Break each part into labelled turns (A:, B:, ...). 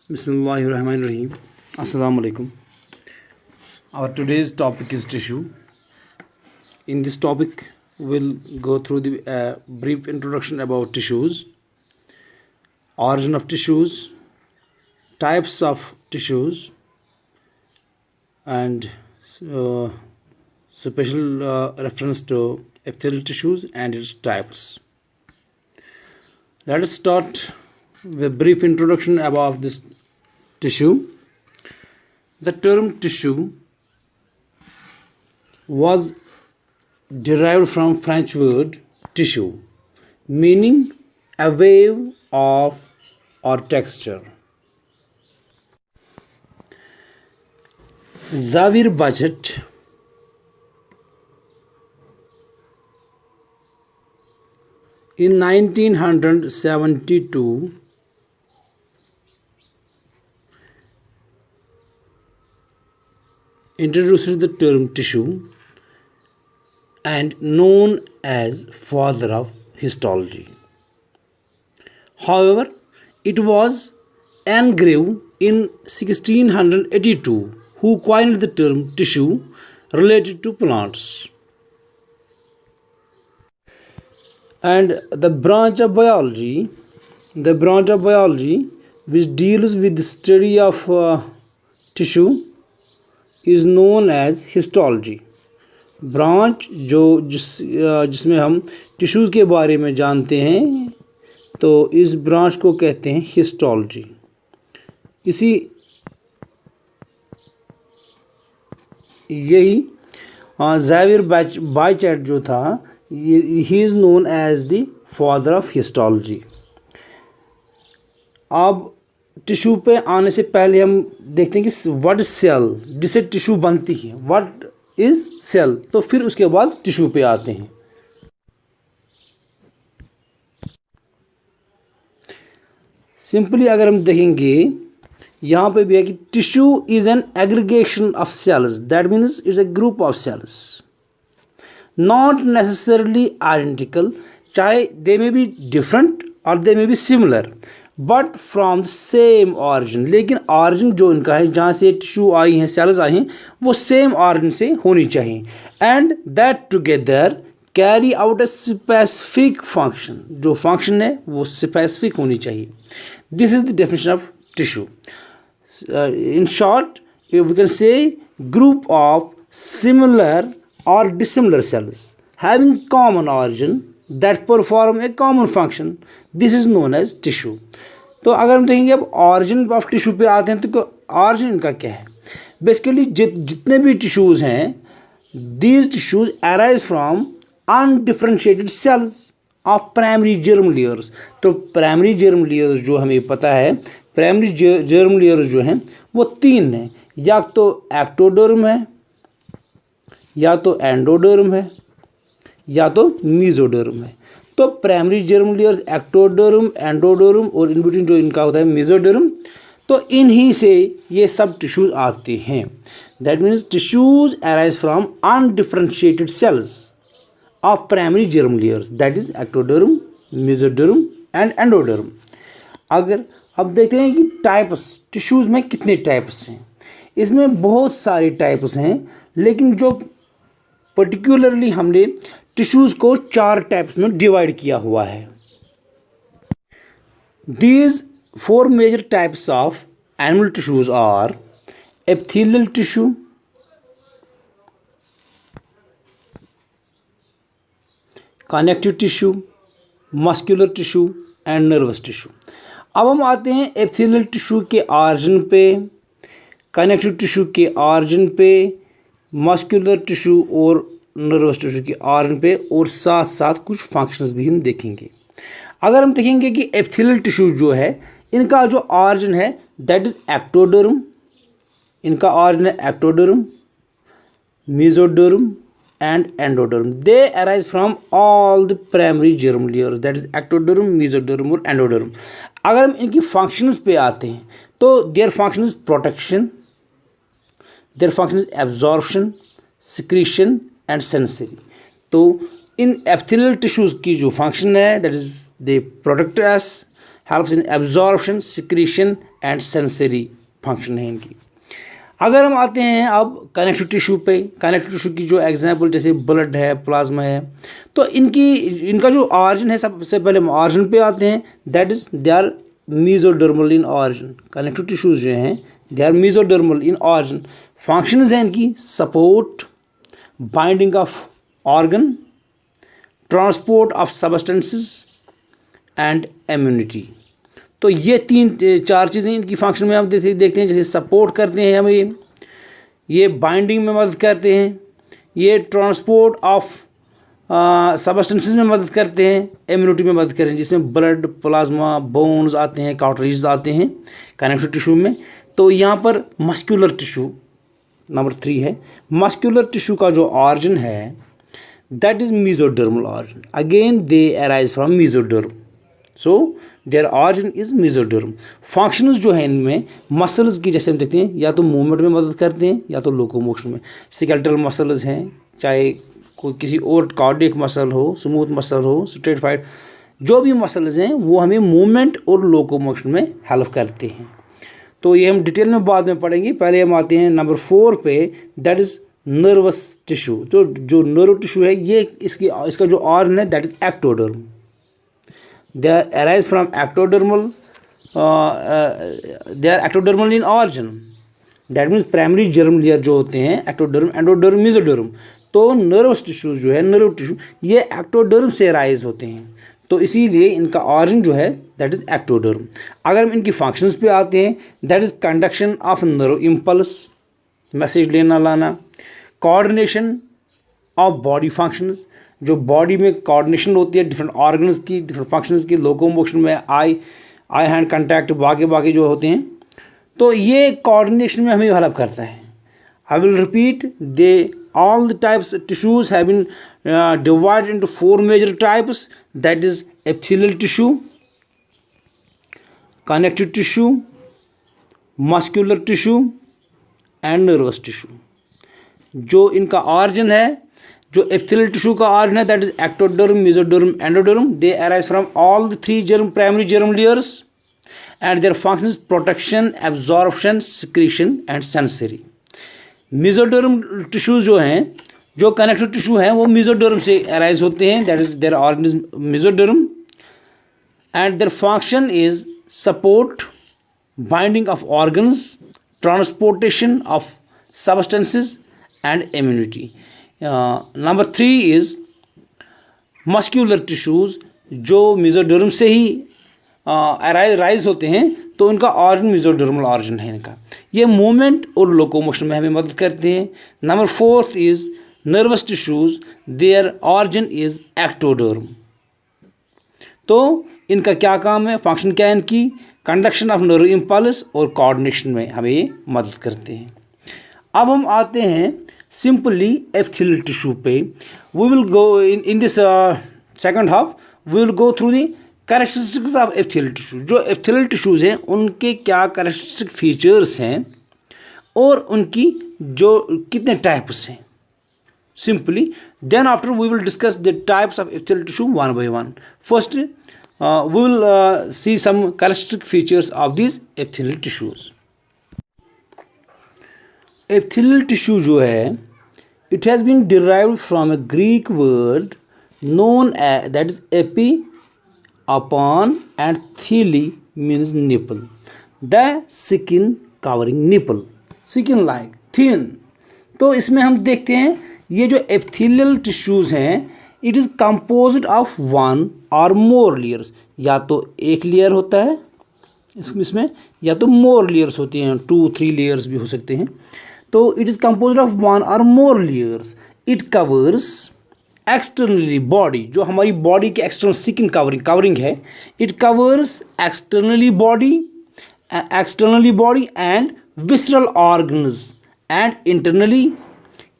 A: Bismillahirrahmanirrahim. Assalamu alaikum. Our today's topic is tissue. In this topic, we'll go through the brief introduction about tissues, origin of tissues, types of tissues, and special reference to epithelial tissues and its types. Let us start with a brief introduction about this tissue. The term tissue was derived from French word tissue, meaning a wave of or texture. Xavier Bachet in 1972 introduced the term tissue and known as father of histology. However, it was Engrave in 1682 who coined the term tissue related to plants. And the branch of biology which deals with the study of tissue is known as histology. Branch जिसमें हम tissues के बारे में जानते हैं, तो इस branch को कहते हैं हिस्टोलॉजी. यही ज़ावियर बायचेट जो था, he is known as the father of histology. अब टिश्यू पे आने से पहले हम देखते हैं कि व्हाट इज सेल, जिससे टिश्यू बनती है. व्हाट इज सेल, तो फिर उसके बाद टिश्यू पे आते हैं. सिंपली अगर हम देखेंगे, यहाँ पे भी है कि tissue is an aggregation of cells, that means it's a group of cells, not necessarily identical, चाहे दे मे बी डिफरेंट और they may be similar, but from same origin. लेकिन ऑरिजिन जो इनका है, जहाँ से टिश्यू आई हैं, सेल्स आई हैं, वो सेम ऑरिजिन से होनी चाहिए. And that together carry out a specific function, जो फंक्शन है वो स्पेसिफिक होनी चाहिए. This is the definition of tissue. In short we can say group of similar और dissimilar cells having common origin that perform a common function. This is known as tissue. तो अगर हम देखेंगे अब ऑरिजिन ऑफ टिश्यू पे आते हैं, तो ऑरिजिन इनका क्या है. बेसिकली जितने भी टिश्यूज हैं, these tissues arise from undifferentiated cells of primary germ layers. तो प्राइमरी जर्म लेयर्स जो हमें पता है, प्राइमरी जर्म लेयर्स जो हैं वो तीन हैं, या तो एक्टोडर्म है, या तो एंडोडर्म है, या तो मीजोडर्म है. तो primary germ layers ectoderm, endoderm और इन बिटवीन जो इनका होता है मीजोडर्म, तो इन्हीं से ये सब टिश्यूज आते हैं. That means tissues arise from undifferentiated cells of primary germ layers, that is ectoderm, mesoderm and endoderm. अगर अब देखते हैं कि टाइप्स, टिश्यूज में कितने टाइप्स हैं. इसमें बहुत सारे टाइप्स हैं, लेकिन जो पर्टिकुलरली हमने टिश्यूज को 4 टाइप्स में डिवाइड किया हुआ है. These 4 major types of animal tissues are epithelial tissue, connective tissue, muscular tissue and nervous tissue. अब हम आते हैं epithelial tissue के ऑरिजिन पे, connective tissue के ऑरिजिन पे, मस्कुलर टिश्यू और नर्वस टिश्यू के ऑरिजिन पे, और साथ साथ कुछ फंक्शंस भी हम देखेंगे. अगर हम देखेंगे कि एपिथेलियल टिश्यू जो है, इनका जो ऑरिजिन है दैट इज एक्टोडर्म. इनका ऑरिजिन है ectoderm, mesoderm and endoderm. They arise from all the primary germ layers, that is ectoderm, mesoderm और एंडोडर्म. अगर हम इनकी फंक्शंस पे आते हैं, तो there function is protection, there function is absorption, secretion and sensory. तो इन एपिथेलियल टिश्यूज की जो फंक्शन है that is they protect us, helps in absorption, secretion and sensory function है इनकी। अगर हम आते हैं अब कनेक्टिव टिश्यू पे, कनेक्टिव टिश्यू की जो एग्जांपल जैसे ब्लड है, प्लाज्मा है, तो इनका जो ऑरिजिन है, सबसे पहले हम ऑरिजिन पे आते हैं, that is they are mesodermal in origin. Connective tissues जो हैं they are mesodermal in origin. Functions हैं इनकी support, binding of organ, transport of substances and immunity. तो ये चार चीज़ें इनकी फंक्शन में हम देखते हैं। जैसे सपोर्ट करते हैं हमें, ये बाइंडिंग में मदद करते हैं, ये ट्रांसपोर्ट ऑफ सबस्टेंसेस में मदद करते हैं, इम्यूनिटी में मदद करते हैं, जिसमें ब्लड, प्लाज्मा, बोन्स आते हैं, कार्टिलेज आते हैं कनेक्टिव टिश्यू में। तो यहाँ पर मस्कुलर टिश्यू नंबर 3 है। मस्कुलर टिश्यू का जो ऑरिजिन है that is mesodermal origin. Again they arise from mesoderm, so their origin is mesoderm. Functions जो है इनमें मसल्स की, जैसे हम देखते हैं, या तो मूवमेंट में मदद करते हैं या तो लोकोमोशन में। स्केलेटल मसल्स हैं, चाहे कोई किसी और कार्डियक मसल हो, स्मूथ मसल हो, स्ट्रेटिफाइड, जो भी मसल्स हैं वो हमें मूवमेंट और लोकोमोशन में हेल्प करते हैं। तो ये हम डिटेल में बाद में पढ़ेंगे। पहले हम आते हैं नंबर 4 पे, दैट इज नर्वस टिश्यू। जो नर्व टिश्यू है ये इसका जो ऑर्गन है that is ectoderm. They arise from ectodermal, they are ectodermal in origin. That means primary germ layer जो होते हैं एक्टोडर्म, एंडोडर्म, मेसोडर्म। तो नर्वस टिश्यू जो है, नर्व टिश्यू, ये एक्टोडर्म से राइज होते हैं, तो इसीलिए इनका ऑरिजिन जो है दैट इज एक्टोडर्म। अगर हम इनकी फंक्शंस पे आते हैं, that is conduction of nerve impulse, message लेना लाना, कोऑर्डिनेशन ऑफ बॉडी फंक्शंस, जो बॉडी में कोऑर्डिनेशन होती है डिफरेंट ऑर्गन्स की, डिफरेंट फंक्शंस की, लोकोमोशन में आई हैंड कांटेक्ट, बाकी जो होते हैं, तो ये कोऑर्डिनेशन में हमें हेल्प करता है। I will repeat, they all the types tissues have been divided into 4 major types, that is epithelial tissue, connective tissue, muscular tissue and nervous tissue. जो इनका ऑरिजिन है, जो एपिथेलियल टिश्यू का ऑरिजिन है that is ectoderm, mesoderm, endoderm. They arise from all the 3 primary germ layers and their functions protection, absorption, secretion and sensory. Mesoderm tissues जो हैं, जो connective tissue हैं, वो मेसोडर्म से अराइज होते हैं, that is their origin is mesoderm and their function is support, binding of organs, transportation of substances and immunity. Number 3 is muscular tissues, जो mesoderm से ही राइज होते हैं, तो इनका ऑरिजिन मेसोडर्मल ऑरिजिन है इनका। ये मूवमेंट और लोकोमोशन में हमें मदद करते हैं। Number 4 is nervous tissues, their origin is ectoderm. तो इनका क्या काम है, फंक्शन क्या है इनकी, कंडक्शन ऑफ नर्व इम्पल्स और कोऑर्डिनेशन में हमें मदद करते हैं। अब हम आते हैं सिंपली एपिथेलियल टिश्यू पे। We will go in this second half, we will go through the characteristics of epithelial tissue. जो एपिथेलियल टिश्यूज हैं उनके क्या कैरेक्टरिस्टिक फीचर्स हैं और उनकी जो कितने टाइप्स हैं simply. Then after we will discuss the types of epithelial tissue one by one. First we will see some characteristic features of this epithelial tissues. Epithelial tissue जो है, it has been derived from a Greek word known as, that is epi, upon, and theli means nipple, the skin covering nipple, skin like thin। तो इसमें हम देखते हैं ये जो epithelial tissues हैं, it is composed of 1 or more layers। या तो एक लेयर होता है इसमें, या तो मोर लेयर्स होती हैं, 2-3 लेयर्स भी हो सकते हैं। तो it is composed of 1 or more layers। It covers externally body, जो हमारी बॉडी के एक्सटर्नल स्किन कवरिंग है, it covers externally body and visceral organs and internally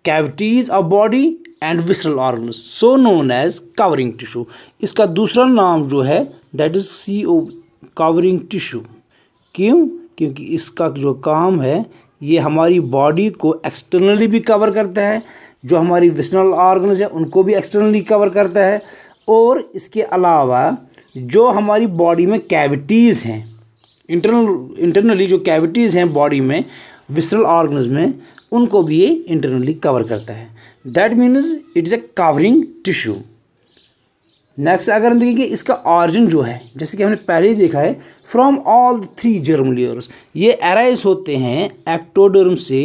A: cavities of body and visceral organs, so known as covering tissue. इसका दूसरा नाम जो है that is covering tissue. क्यों? क्योंकि इसका जो काम है ये हमारी बॉडी को एक्सटर्नली भी कवर करता है, जो हमारी विसरल ऑर्गन्स है उनको भी एक्सटर्नली कवर करता है, और इसके अलावा जो हमारी बॉडी में कैविटीज़ हैं, इंटरनली जो कैविटीज़ हैं बॉडी में, विसरल ऑर्गन्स में, उनको भी ये इंटरनली कवर करता है। That means it is a covering tissue. Next अगर हम देखेंगे इसका ऑरिजिन जो है, जैसे कि हमने पहले ही देखा है, फ्रॉम ऑल 3 जर्म लेयर्स, ये अराइज होते हैं एक्टोडर्म से,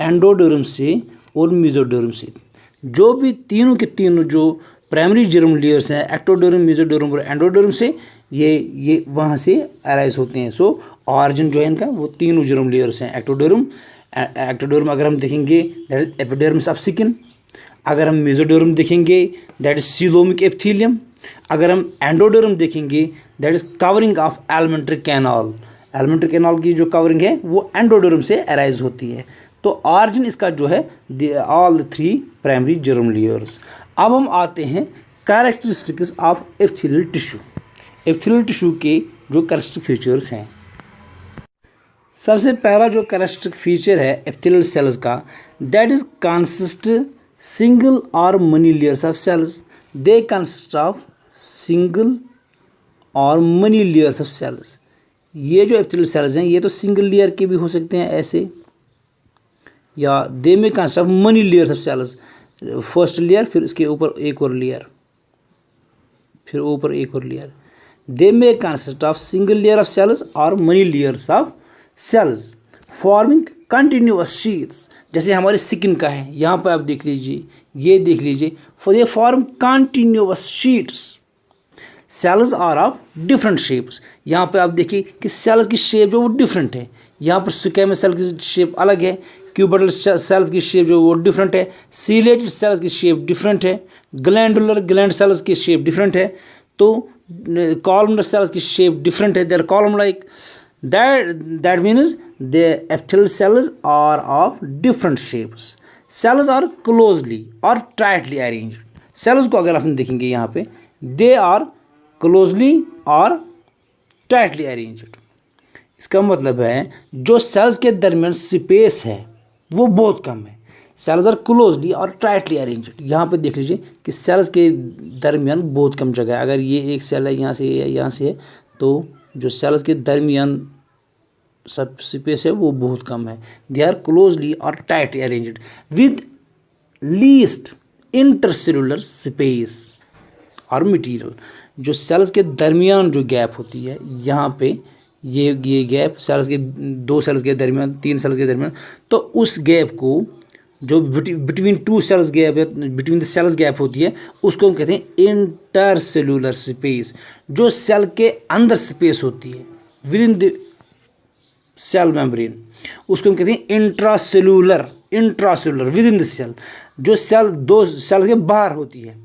A: एंडोडर्म से और मेसोडर्म से। जो भी तीनों के तीनों जो प्राइमरी जर्म लेयर्स हैं, एक्टोडर्म, मेसोडर्म और एंडोडर्म से, ये वहाँ से अराइज होते हैं। सो ऑरिजिन जो है इनका वो तीनों जर्म लेयर्स हैं। एक्टोडर्म अगर हम देखेंगे that is epidermis of skin. अगर हम मेसोडर्म देखेंगे दैट इज सीलोमिक एपिथेलियम। अगर हम एंडोडर्म देखेंगे that is covering of alimentary canal. Alimentary canal की जो कवरिंग है वो एंडोडर्म से अराइज होती है। तो ऑरिजिन इसका जो है ऑल 3 प्राइमरी जर्म लेयर्स। अब हम आते हैं characteristics of epithelial tissue. Epithelial tissue के जो कैरेक्टरिस्टिक फीचर्स हैं, सबसे पहला जो कैरेक्टरिस्टिक फीचर है एपिथेलियल सेल्स का, that is consist single or many layers of cells. They consist of single or many layers of cells. ये जो एपिथेलियल सेल्स हैं ये तो सिंगल लेयर के भी हो सकते हैं ऐसे, या they may consist of many layers of cells. First layer, फिर इसके ऊपर एक और लेयर, फिर ऊपर एक और layer. They may consist of single layer of cells और many layers of cells forming continuous sheets. जैसे हमारे स्किन का है, यहाँ पर आप देख लीजिए, ये देख लीजिए, for they form continuous sheets. Cells are of different shapes. यहाँ पे आप देखिए कि सेल्स की शेप जो वो डिफरेंट है। यहाँ पर स्क्वैमस सेल की शेप अलग है, क्यूबोइडल सेल्स की शेप जो वो डिफरेंट है, सीलेटेड सेल्स की शेप डिफरेंट है, ग्लैंड सेल्स की शेप डिफरेंट है, तो कॉलमनर सेल्स की शेप डिफरेंट है। Their column like that means the epithelial cells are of different shapes. Cells are closely or tightly arranged. Cells को अगर हम देखेंगे यहाँ पे, they are closely or tightly arranged. इसका मतलब है जो सेल्स के दरमियान स्पेस है वो बहुत कम है। सेल्स आर क्लोजली और टाइटली अरेंज्ड। यहाँ पे देख लीजिए कि सेल्स के दरमियान बहुत कम जगह है। अगर ये एक सेल है यहाँ से या यहाँ से है, तो जो सेल्स के दरमियान सब स्पेस है वो बहुत कम है। दे आर क्लोजली और tightly arranged with least intercellular space और मटेरियल। जो सेल्स के दरमियान जो गैप होती है, यहाँ पे ये गैप सेल्स के 2 सेल्स के दरमियान, 3 सेल्स के दरमियान, तो उस गैप को जो बिटवीन 2 सेल्स गैप है, बिटवीन द सेल्स गैप होती है, उसको हम कहते हैं इंटरसेलुलर स्पेस। जो सेल के अंदर स्पेस होती है within the cell membrane, उसको हम कहते हैं intracellular within the cell. जो सेल 2 सेल के बाहर होती है,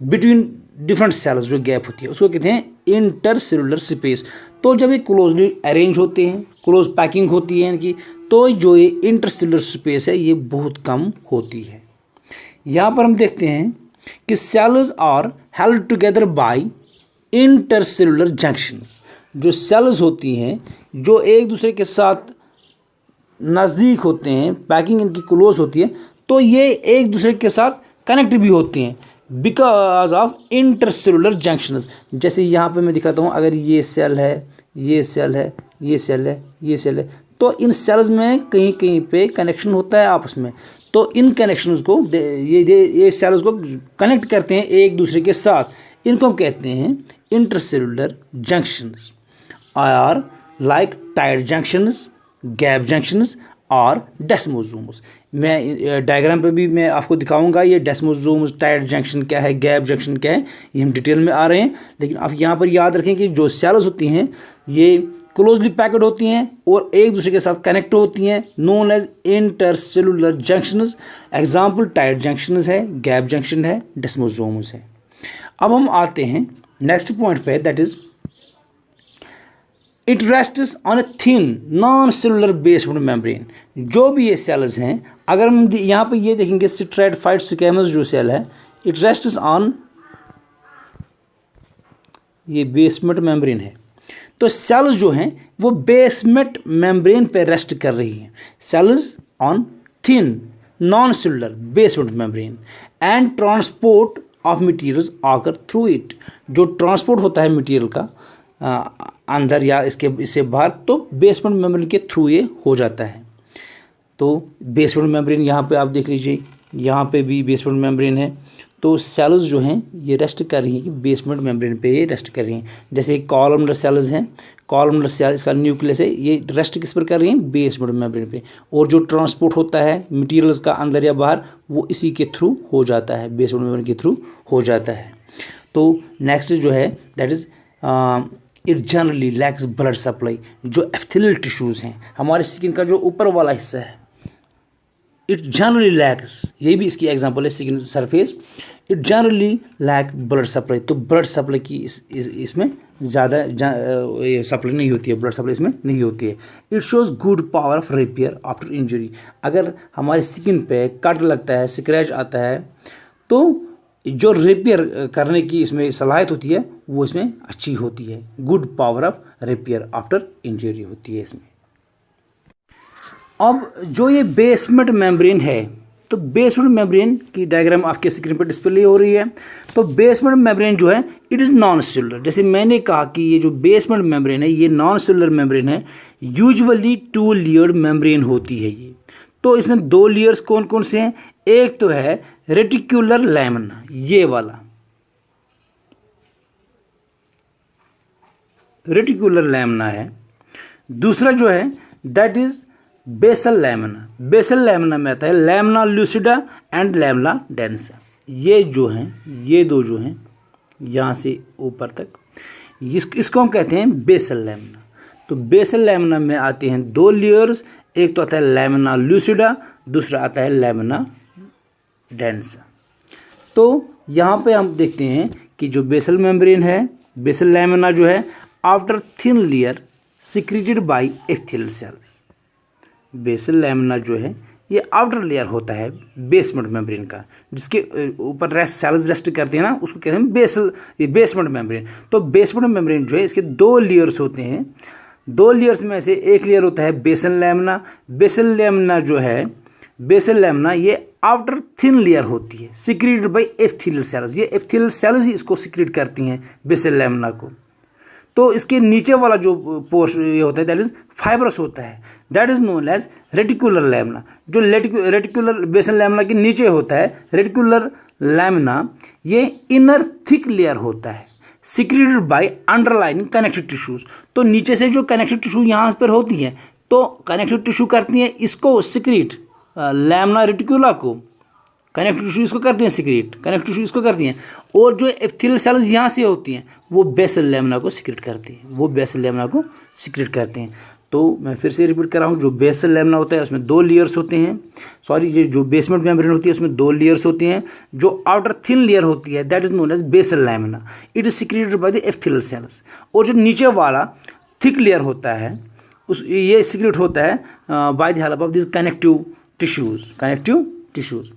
A: बिटवीन डिफरेंट सेल्स जो गैप होती है, उसको कहते हैं इंटरसेलुलर स्पेस। तो जब ये क्लोजली अरेंज होते हैं, क्लोज पैकिंग होती है इनकी, तो जो ये इंटरसेलुलर स्पेस है ये बहुत कम होती है। यहाँ पर हम देखते हैं कि cells are held together by intercellular junctions. जो सेल्स होती हैं जो एक दूसरे के साथ नज़दीक होते हैं, पैकिंग इनकी क्लोज होती है, तो ये एक दूसरे के साथ कनेक्ट भी होती हैं बिकॉज ऑफ इंटरसेलुलर जंक्शंस। जैसे यहाँ पे मैं दिखाता हूँ, अगर ये सेल है, ये सेल है, ये सेल है, ये सेल है, तो इन सेल्स में कहीं कहीं पे कनेक्शन होता है आपस में। तो इन कनेक्शंस को ये सेल्स को कनेक्ट करते हैं एक दूसरे के साथ। इनको कहते हैं intercellular junctions are like tight junctions, gap junctions और डेस्मोसोम्स। मैं डायग्राम पे भी मैं आपको दिखाऊंगा ये डेस्मोसोम्स, टाइट जंक्शन क्या है, गैप जंक्शन क्या है, ये हम डिटेल में आ रहे हैं। लेकिन आप यहाँ पर याद रखें कि जो सेल्स होती हैं ये क्लोजली पैक्ड होती हैं और एक दूसरे के साथ कनेक्ट होती हैं, known as intercellular junctions. Example tight junctions है, गैप जंक्शन है, डेस्मोसोम्स है। अब हम आते हैं नेक्स्ट पॉइंट पे, that is it rests on a thin non cellular based membrane. जो भी ये सेल्स हैं, अगर हम यहाँ पे ये देखेंगे स्ट्रैटिफाइड स्क्वैमस जो सेल है, इट रेस्ट्स ऑन ये बेसमेंट मेम्ब्रेन है। तो सेल्स जो हैं वो बेसमेंट मेम्ब्रेन पे रेस्ट कर रही हैं। Cells on thin non cellular basement membrane and transport of materials आकर थ्रू इट, जो ट्रांसपोर्ट होता है मटीरियल का अंदर या इससे बाहर, तो बेसमेंट मेम्ब्रेन के थ्रू ये हो जाता है। तो बेसमेंट मेम्ब्रेन यहाँ पे आप देख लीजिए, यहाँ पे भी बेसमेंट मेम्ब्रेन है। तो सेल्स जो हैं ये रेस्ट कर रही हैं कि बेसमेंट मेम्ब्रेन पे ये रेस्ट कर रही हैं। जैसे कॉलमनर सेल्स हैं, कॉलमनर सेल इसका न्यूक्लियस है, ये रेस्ट किस पर कर रही हैं? बेसमेंट मेम्ब्रेन पे। और जो ट्रांसपोर्ट होता है मटेरियल्स का अंदर या बाहर, वो इसी के थ्रू हो जाता है, बेसमेंट मेम्ब्रेन के थ्रू हो जाता है। तो नेक्स्ट जो है that is it generally lakhs blood supply. जो एपिथेलियल टिश्यूज़ हैं, हमारे स्किन का जो ऊपर वाला हिस्सा है, इट जनरली लैक्स, ये भी इसकी एग्जांपल है skin surface, it generally lack blood supply. तो ब्लड सप्लाई की इसमें ज़्यादा सप्लाई नहीं होती है, ब्लड सप्लाई इसमें नहीं होती है। It shows good power of repair after injury. अगर हमारे स्किन पे कट लगता है, स्क्रैच आता है, तो जो रिपेयर करने की इसमें सलाहियत होती है वो इसमें अच्छी होती है। Good power of repair after injury होती है इसमें। अब जो ये बेसमेंट मेम्ब्रेन है, तो बेसमेंट मेम्ब्रेन की डायग्राम आपके स्क्रीन पर डिस्प्ले हो रही है। तो बेसमेंट मेम्ब्रेन जो है इट इज़ नॉन सेलुलर। जैसे मैंने कहा कि ये जो बेसमेंट मेम्ब्रेन है ये नॉन सेलुलर मेम्ब्रेन है। यूजुअली 2 लेयर्ड मेम्ब्रेन होती है ये। तो इसमें 2 लेयर्स कौन कौन से हैं? एक तो है रेटिकुलर लैमिना, ये वाला रेटिकुलर लैमिना है। दूसरा जो है that is basal lamina. Basal lamina में आता है lamina lucida and lamina densa. ये जो हैं, ये दो जो हैं यहाँ से ऊपर तक, इसको हम कहते हैं बेसल लैमिना। तो बेसल लैमिना में आते हैं 2 लेयर्स, एक तो आता है लैमिना लूसिडा, दूसरा आता है लैमिना डेंसा। तो यहाँ पे हम देखते हैं कि जो बेसल मेम्ब्रेन है, बेसल लैमिना जो है after thin layer secreted by epithelial cells. Basal lamina जो है ये आउटर लेयर होता है बेसमेंट मेम्ब्रेन का, जिसके ऊपर सेल्स रेस्ट करते हैं ना, उसको कहते हैं बेसमेंट मेम्ब्रेन। तो बेसमेंट मेम्ब्रेन जो है इसके 2 लेयर्स होते हैं। 2 लेयर्स में से एक लेयर होता है बेसल लैमिना। बेसल लैमिना जो है, बेसल लैमिना ये आउटर थिन लेयर होती है, सिक्रीटेड बाय एपिथेलियल सेल्स। ये एपिथेलियल सेल्स ही इसको सिक्रीट करती हैं बेसल लैमिना को। तो इसके नीचे वाला जो पोर्शन ये होता है दैट इज फाइब्रस होता है, that is known as reticular lamina. जो रेटिकुलर बेसल लैमिना के नीचे होता है रेटिकुलर लैमिना, ये इनर थिक लेयर होता है, secreted by underlining connective tissues. तो नीचे से जो कनेक्टिव टिश्यू यहाँ पर होती है, तो कनेक्टिव टिश्यू करती हैं इसको सिक्रीट, लैमिना रेटिकुला को कनेक्टिव टिश्यू इसको करती हैं सिक्रीट, कनेक्टिव टिश्यू इसको करती हैं। और जो एपिथेलियल सेल्स यहाँ से होती हैं वो बेसल लैमिना को सिक्रेट करती हैं, वो बेसल लैमिना को सिक्रेट करते हैं। तो मैं फिर से रिपीट कर रहा हूँ, जो बेसल लैमिना होता है उसमें 2 लेयर्स होते हैं, सॉरी ये जो बेसमेंट मेम्ब्रेन होती है उसमें 2 लेयर्स होती हैं। जो आउटर थिन लेयर होती है that is known as basal lamina, it is secreted by the epithelial cells. और जो नीचे वाला थिक लेयर होता है ये सिक्रेट होता है by the help of this connective tissues.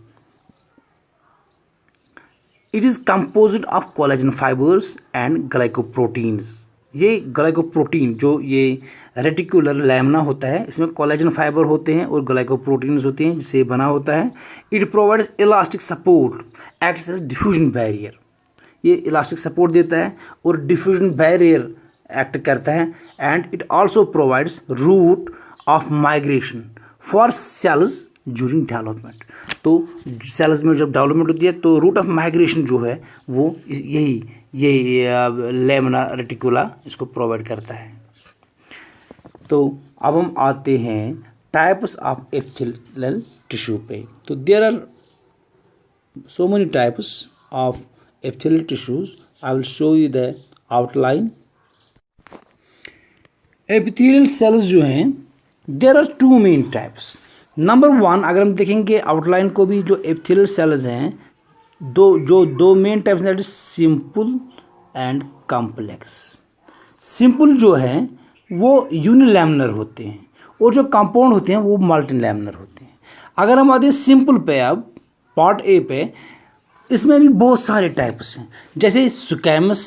A: It is composed of collagen fibres and glycoproteins. ये ग्लाइकोप्रोटीन जो ये रेटिकुलर लैमिना होता है इसमें कोलेजन फाइबर होते हैं और ग्लाइकोप्रोटीन्स होते हैं जिससे बना होता है। It provides elastic support, acts as diffusion barrier. ये इलास्टिक सपोर्ट देता है और डिफ्यूजन बैरियर एक्ट करता है। And it also provides route of migration for cells during development. तो सेल्स में जब डेवलपमेंट होती है तो रूट ऑफ माइग्रेशन जो है वो यही लैमिना रेटिकुला इसको प्रोवाइड करता है। तो अब हम आते हैं टाइप्स ऑफ एपिथेलियल टिश्यू पे। तो there are so many types of epithelial tissues. I will show you the outline. Epithelial cells जो हैं there are 2 main types. Number 1 अगर हम देखेंगे आउटलाइन को भी, जो एपिथेलियल सेल्स हैं दो main types that is simple and complex. Simple जो है वो यूनिलैमिनर होते हैं और जो कंपाउंड होते हैं वो मल्टीलैमिनर होते हैं। अगर हम आते हैं सिंपल पे, अब पार्ट ए पे, इसमें भी बहुत सारे टाइप्स हैं, जैसे squamous,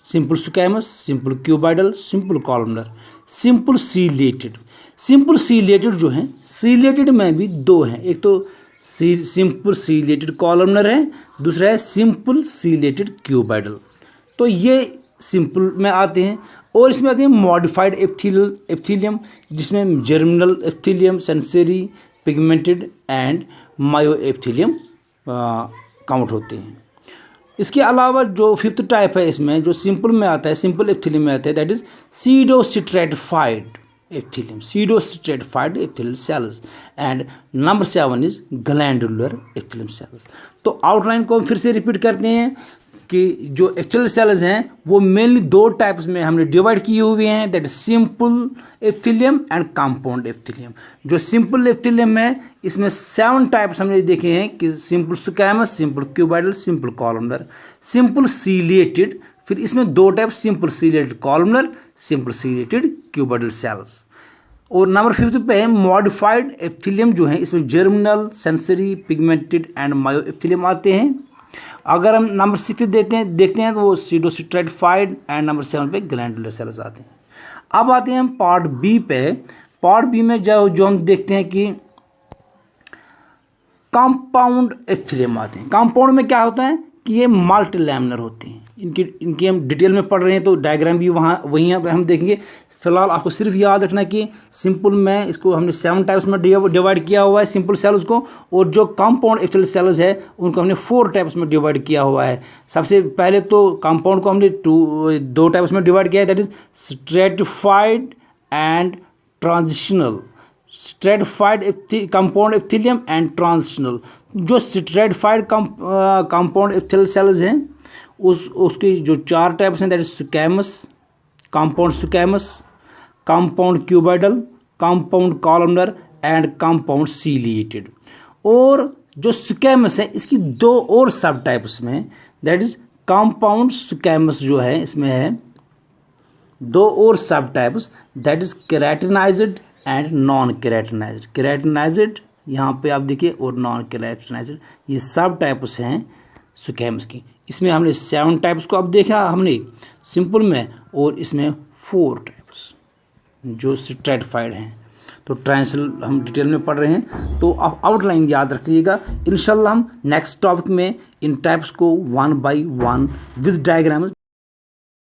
A: simple squamous, simple cuboidal, simple columnar, simple ciliated. Simple ciliated जो है, सीलेटेड में भी 2 हैं, एक तो सिंपल सीलिएटेड कॉलमनर है, दूसरा है सिंपल सीलिएटेड क्यूबाइडल। तो ये सिंपल में आते हैं। और इसमें आते हैं मॉडिफाइड एपिथेलियम, जिसमें germinal epithelium, sensory, pigmented and myoepithelium count होते हैं। इसके अलावा जो फिफ्थ टाइप है इसमें, जो सिंपल में आता है, सिंपल एपिथेलियम में आता है, that is pseudostratified epithelium, pseudostratified epithelial cells, and number 7 is glandular epithelial cells। तो आउटलाइन को फिर से रिपीट करते हैं कि जो epithelial cells हैं वो मेनली दो टाइप्स में हमने डिवाइड किए हुए हैं, that is simple epithelium and compound epithelium. जो सिंपल एपिथेलियम है इसमें 7 टाइप्स हमने देखे हैं कि simple squamous, simple cuboidal, simple columnar, simple ciliated, फिर इसमें 2 type simple ciliated columnar, simple ciliated cuboidal cells. और नंबर 5 पे है मॉडिफाइड एपिथेलियम, जो है इसमें germinal, sensory, pigmented and myoepithelium आते हैं। अगर हम नंबर 6 देखते हैं तो वो सीडोस्ट्रेटिफाइड एंड नंबर 7 पे ग्लैंडुलर सेल्स आते हैं। अब आते हैं हम पार्ट बी पे। पार्ट बी में जो हम देखते हैं कि कंपाउंड एपिथेलियम आते हैं। कंपाउंड में क्या होता है कि ये मल्टीलैमिनर होते हैं। इनकी हम डिटेल में पढ़ रहे हैं तो डायग्राम भी वहीं हम देखेंगे। फिलहाल आपको सिर्फ याद रखना कि सिंपल में इसको हमने 7 टाइप्स में डिवाइड किया हुआ है सिंपल सेल्स को, और जो कंपाउंड एपिथेलियल सेल्स है उनको हमने 4 टाइप्स में डिवाइड किया हुआ है। सबसे पहले तो कंपाउंड को हमने 2 टाइप्स में डिवाइड किया है, that is stratified and transitional. Stratified compound epithelium and transitional. जो स्ट्रेटिफाइड कंपाउंड एपिथेलियल सेल्स हैं उसकी जो 4 टाइप्स हैं, that is squamous, compound squamous, compound cuboidal, compound columnar and compound ciliated. और जो स्क्वैमस है इसकी 2 और सब टाइप्स में, दैट इज कंपाउंड स्क्वैमस जो है इसमें है 2 और subtypes, that is keratinized and non keratinized. Keratinized यहाँ पे आप देखिए और नॉन केराटिनाइज्ड, ये सब टाइप्स हैं स्क्वैमस की। इसमें हमने 7 टाइप्स को अब देखा हमने सिंपल में, और इसमें 4 टाइप्स जो स्ट्रेटिफाइड हैं। तो ट्रांजिशनल हम डिटेल में पढ़ रहे हैं, तो आप आउटलाइन याद रखिएगा। इंशाल्लाह हम नेक्स्ट टॉपिक में इन टाइप्स को 1 by 1 विद डायग्राम